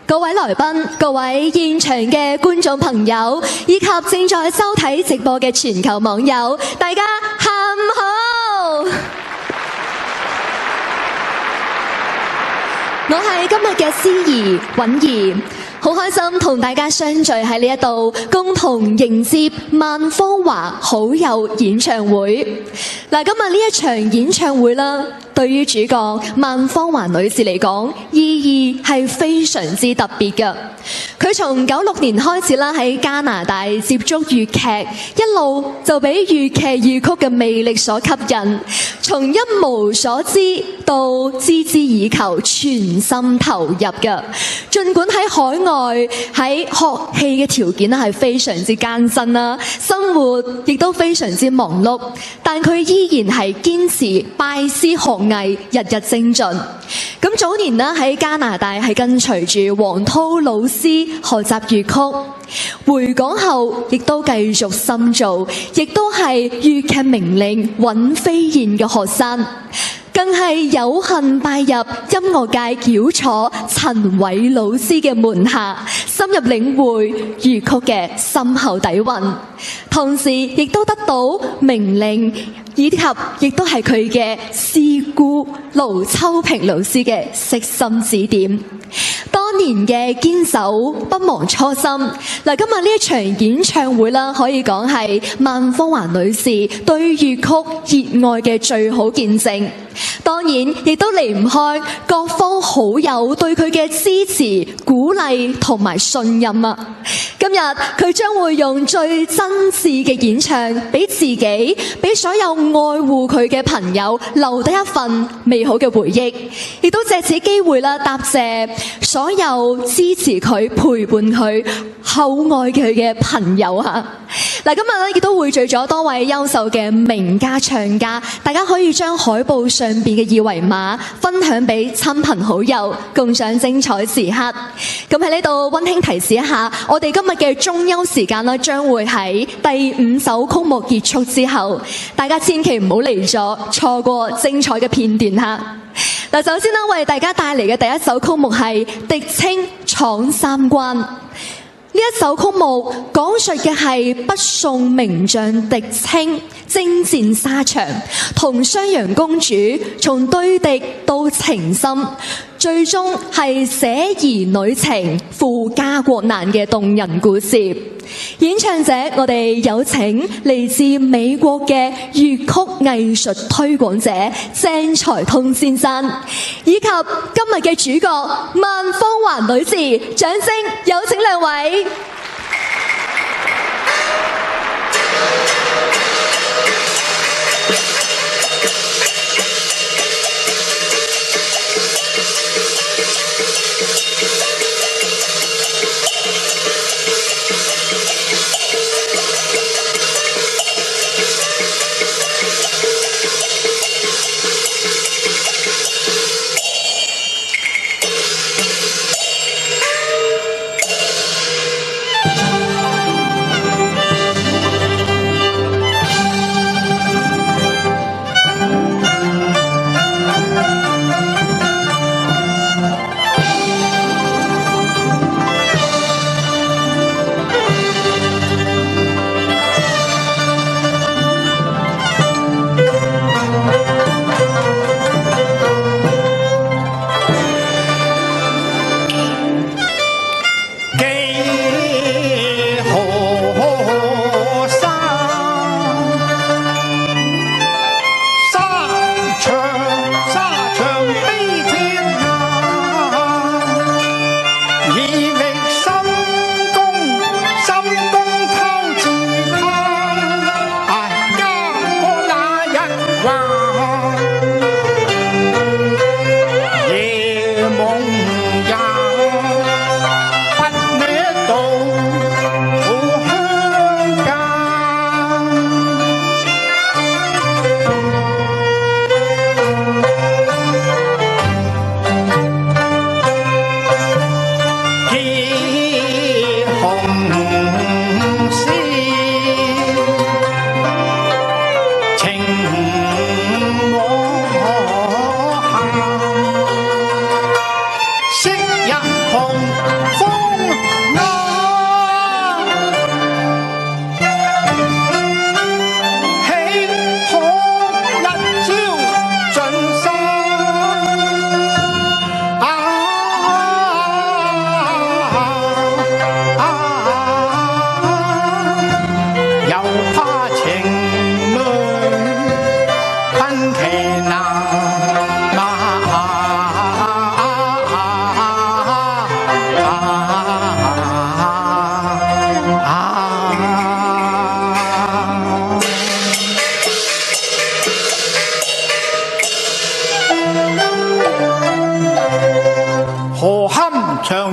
各位來賓、各位現場嘅觀眾朋友，以及正在收睇直播嘅全球網友，大家下午好！我係今日嘅司儀允兒，好開心同大家相聚喺呢一度，共同迎接萬芳華好友演唱會。嗱，今日呢一場演唱會啦，對於主角萬芳華女士嚟講，意義係非常之特別嘅。佢從96年開始啦，喺加拿大接觸粵劇，一路就俾粵劇粵曲嘅魅力所吸引，從一無所知到孜孜以求，全心投入嘅。儘管喺海外喺學戲嘅條件係非常之艱辛啦，生活亦都非常之忙碌，但佢依然係堅持拜師學藝，日日精進。咁早年呢喺加拿大係跟隨住黃濤老師學習粵曲，回港後亦都繼續深造，亦都係粵劇名伶尹飛燕嘅學生，更係有幸拜入音樂界翹楚陳偉老師嘅門下，深入領會粵曲嘅深厚底蘊，同時亦都得到名伶以及亦都係佢嘅師姑盧秋萍老師嘅悉心指點。當年嘅堅守不忘初心，嗱，今日呢一場演唱會啦，可以講係萬芳華女士對粵曲熱愛嘅最好見證。當然，亦都離唔開各方好友對佢嘅支持、鼓勵同埋信任啊！今日佢將會用最真摯嘅演唱，俾自己、俾所有愛護佢嘅朋友留低一份美好嘅回憶，亦都借此機會啦，答謝所有支持佢、陪伴佢、厚愛佢嘅朋友啊！嗱，今日咧亦都匯聚咗多位優秀嘅名家唱家，大家可以將海報上邊嘅二維碼分享俾親朋好友，共享精彩時刻。咁喺呢度溫馨提示一下，我哋今日嘅中休時間咧將會喺第5首曲目結束之後，大家千祈唔好嚟咗錯過精彩嘅片段嚇。嗱，首先咧為大家帶嚟嘅第一首曲目係《狄青闖三關》。呢一首曲目講述嘅係北宋名將狄青征戰沙場，同襄陽公主從對敵到情深，最終係寫兒女情、赴家國難嘅動人故事。演唱者我哋有請嚟自美國嘅粵曲藝術推廣者鄭才通先生，以及今日嘅主角萬芳華女士，掌聲有請兩位。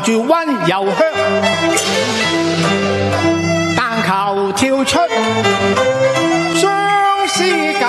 藏住溫柔鄉，但求跳出相思間。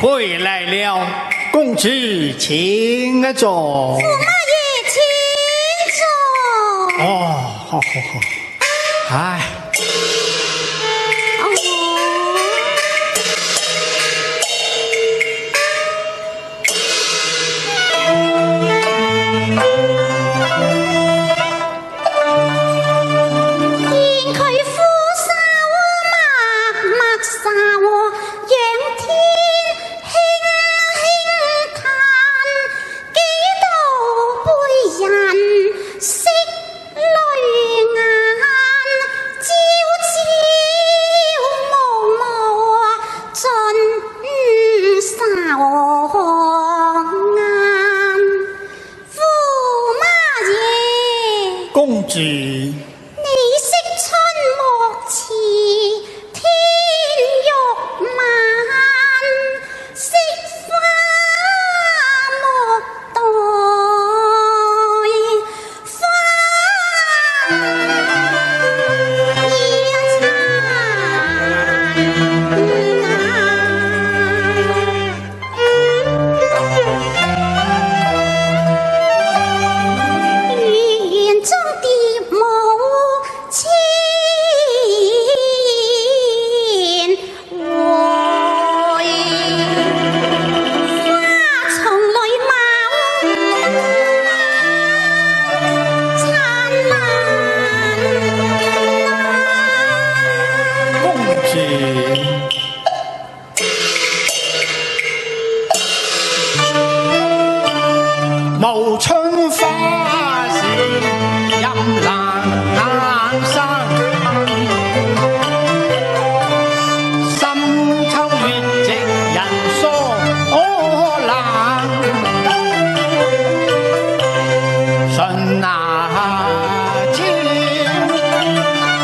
回來了，公主請坐。駙馬爺請坐。哦，好好好。唉。公主，你識春莫遲，天欲晚，惜花莫待無春花時任蘭生，深秋月夕人疏柯冷，順那朝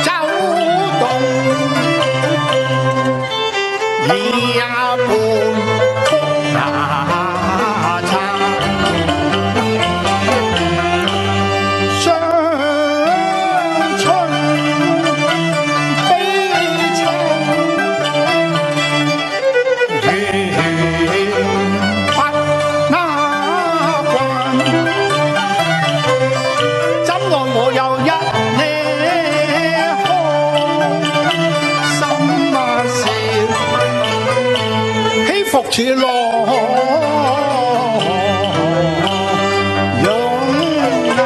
走動，你也伴曲那唱。似浪湧啊，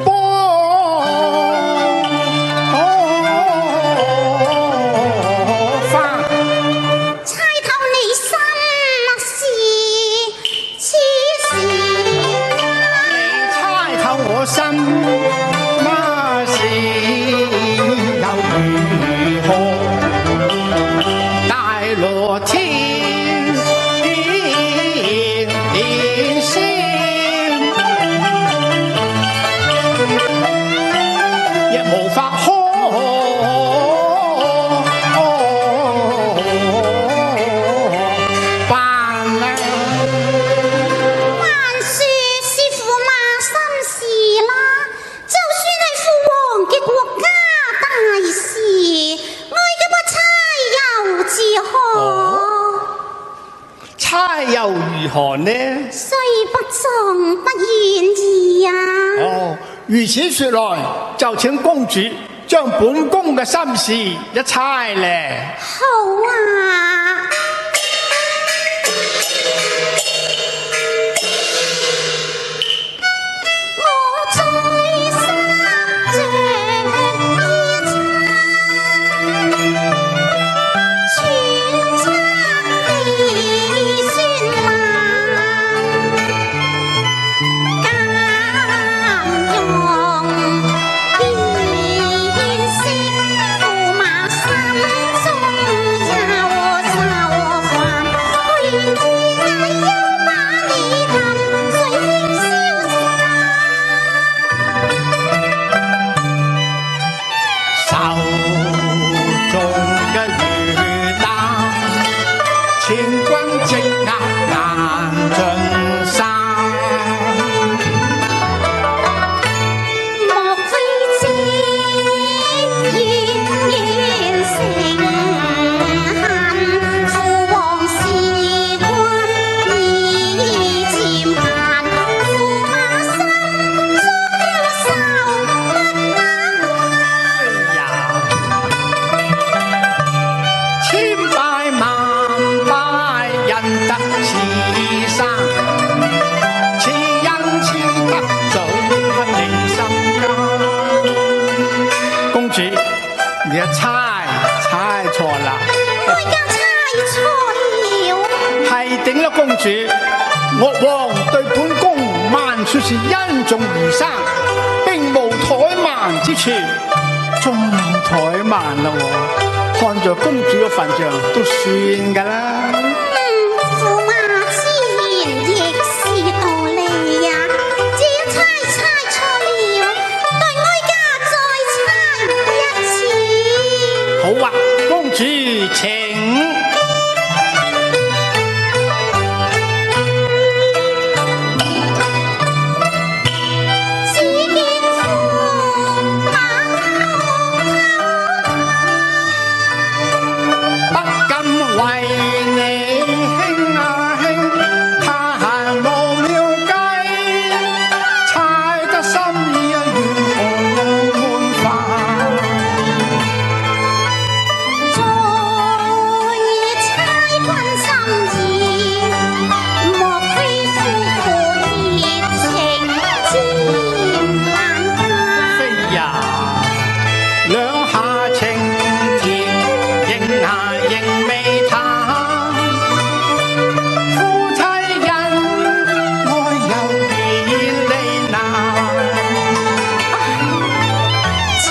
波花。猜透你心事，此事猜透我心乜事又如何？大羅天仙，亦無法可辦啊！還說是駙馬心事啦，就算係父王嘅國家大事，我嘅不猜又自何？猜又如何呢？雖不中不願意啊！哦，如此說來，就請公主將本宮嘅心事一猜咧。好啊！我在心着意猜，揣測你算難，監用變色，駙馬心中有愁煩，我願知我要把你含水消散。手中嘅魚蛋，千軍積壓難盡散。莫非知願成恨，父王事君已漸閒，駙馬心中愁不能呀，千拜萬拜仁德慈生，慈恩慈德早應心間。公主，你一猜錯啦，我而家猜錯了。係頂啦，公主。岳王對本宮萬說是恩重如山，並無怠慢之處，仲有怠慢啦喎，看在公主嘅份上都算㗎啦。駙馬之言亦是道理呀，這一猜錯了，待我而家再猜一次。好啊，公主請。只見駙馬不敢為你興啊興，他還無了計，猜得心意啊如何有悶煩。再猜君心意，莫非夫婦熱情漸難解？飛呀，兩下情甜，仍下仍未淡。夫妻恩愛又別離難。情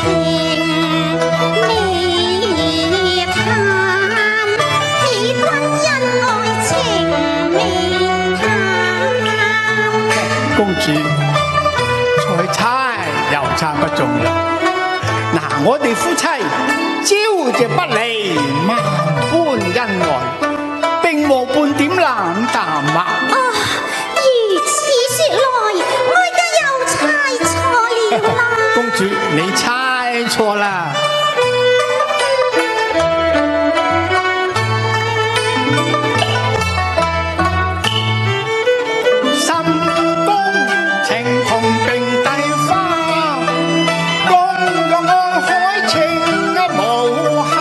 未淡，欺君恩愛情未淡。公主，再猜又猜不中啦。嗱，我哋夫妻朝夕不離，萬般恩愛，並無半點冷淡啊。啊，如此說來，我而家又猜錯了啦。公主，你猜錯啦。心公情同並蒂花，共用愛海情嘅無限。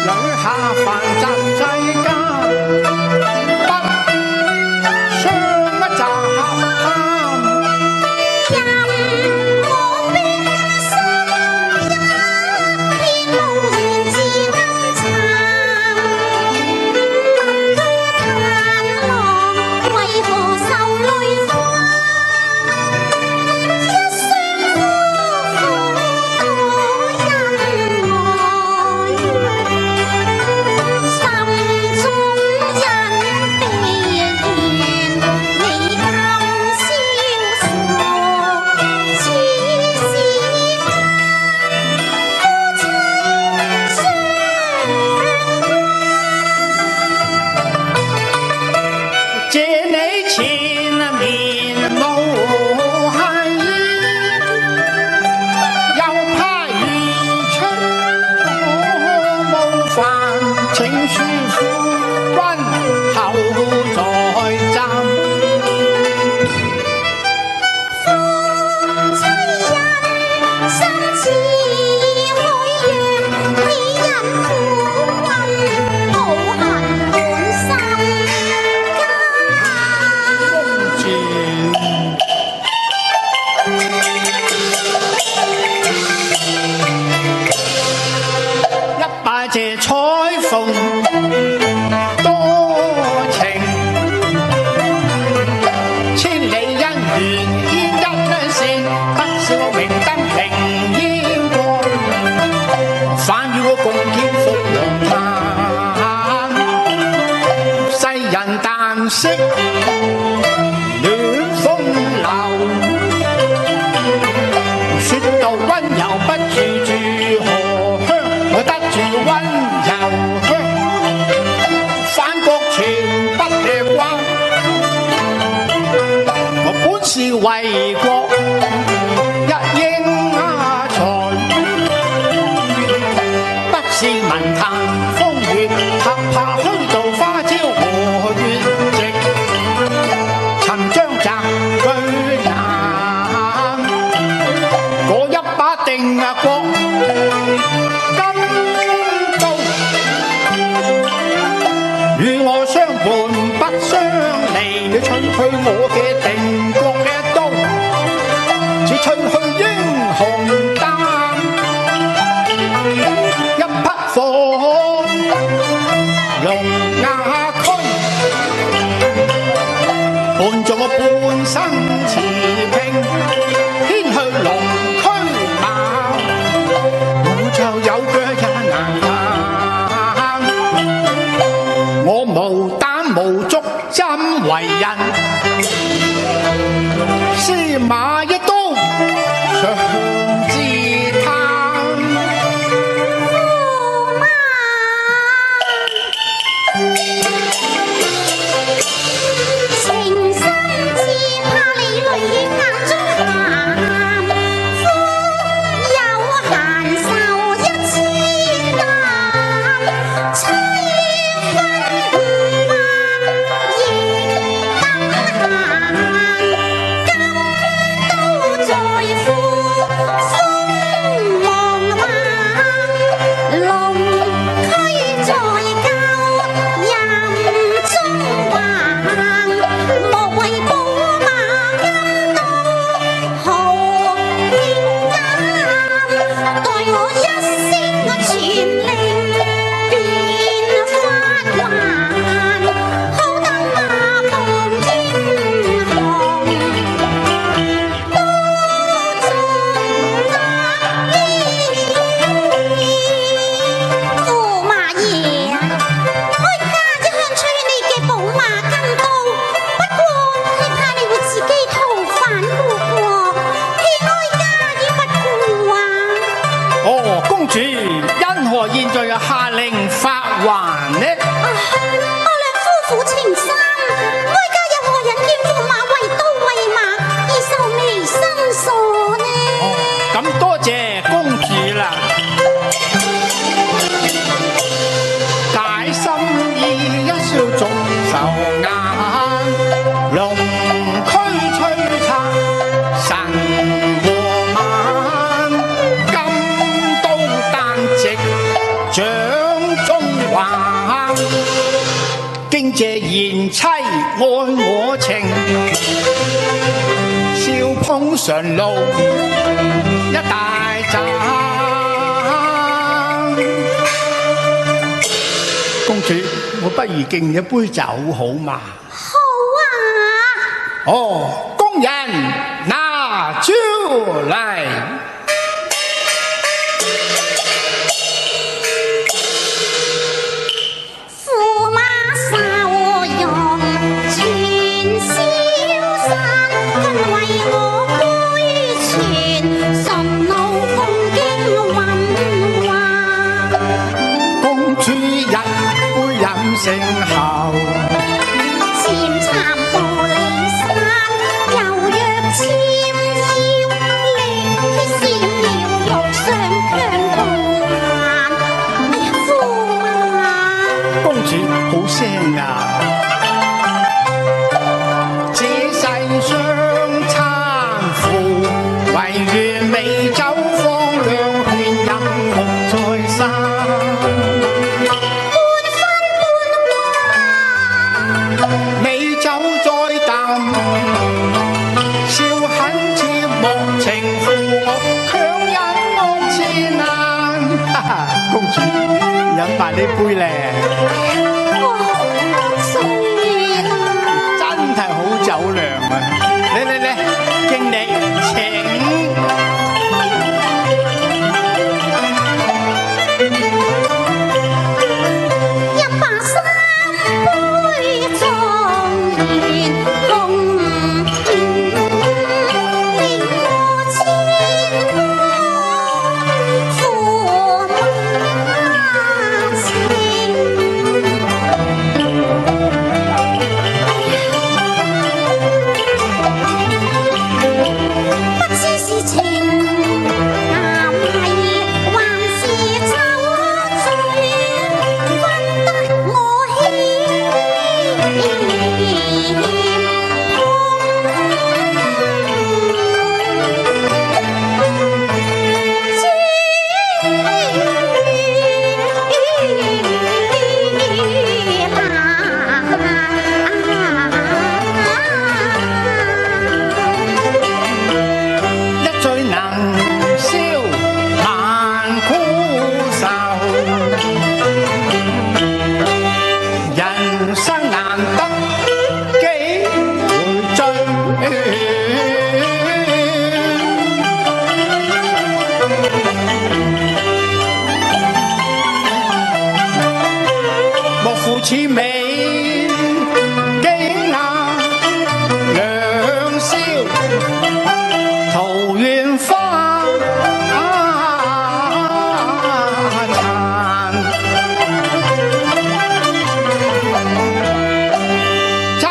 由於下凡雜世間，不相一雜貪。任我冰心一片無緣自暗藏，問佢嘆浪為何受淚花？一雙夫婦多恩愛，心中因悲怨，未禁消愁。此時間夫妻相借你千面無限意，又怕遇出冒犯，請恕夫君後再暫。夫妻人心似海洋，喜人苦困，抱恨滿心間。住一拜謝彩鳳多情，千里姻緣牽一線，不使我明燈明煙過，反與我共建復陽壇。世人但識暖風流，說到溫柔不住住荷香，我得住溫柔香，反國全不吃關。我本是為國一英才，不是文壇風月，合拍虛度花招和月夕，尋章摘句難。嗰一把定國金刀，與我相伴不相離，你吹去我嘅定國嘅刀，似吹去英雄膽。一匹火龍牙區，伴着我半生持拼，牽去龍區馬，我就有腳也難行。我無膽無足怎為人？司馬一刀上自嘆。情深至怕你淚眼中鹹，夫有閒愁一千擔，妻分五萬亦得閒，金刀在夫鋒芒猛，龍區在舊任中橫，莫為寶馬金刀豪英間，待我一聲我傳令變發還，好得馬傍天行，刀中壓衣。駙馬爺，哀家一向吹你嘅寶馬金刀，不過係怕你會自己逃犯路過，欠哀家已不顧啊！哦，公主因何現在又下令發還呢？我倆夫婦情深，哀家有何人見駙馬為刀為馬而受微生所呢？咁多謝公主啦，解心意一笑縱愁眼，龍區璀璨神和晚，金刀旦夕掌中華，敬謝賢妻愛我情，笑捧順路一大盞。公主，我不如敬一杯酒好嗎？好啊！哦，工人拿酒來。駙馬受用全瀟灑，君為我杯傳，順路共經雲華。公主一杯飲成後，纖參玻璃山，柔若纖腰，力閃耀玉上強弓環。哎呀，駙馬！公主好聲啊！這世上參富，唯願美酒芳兩遍，飲目在身。美酒再淡，笑很切莫情負我，強忍我千難。哈哈，公主飲埋呢杯咧，醉啦！真係好酒量啊！嚟，敬你請。飲罢三杯壯年共令我千古駙馬情。不知是情難迷，還是酒醉，分得我一醉能消萬苦愁，人生難得幾回醉。莫負此美景啊，兩宵桃源花殘，走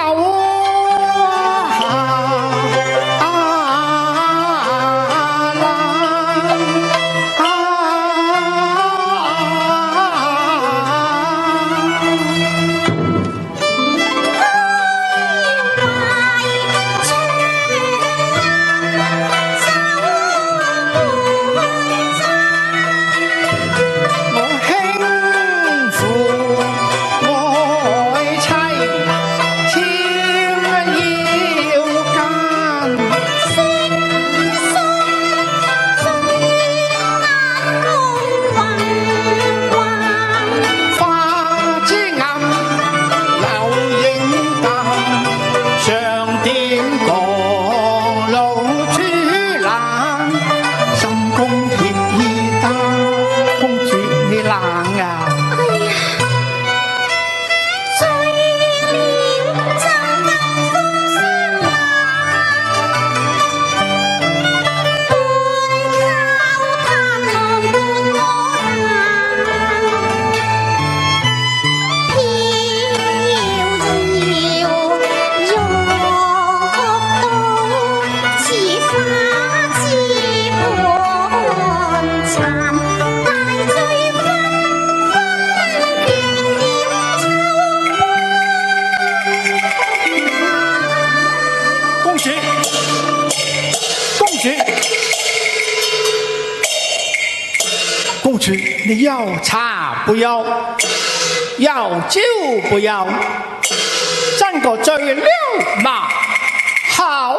公主，你要茶不要？要就不要，战果最溜嘛，好啊！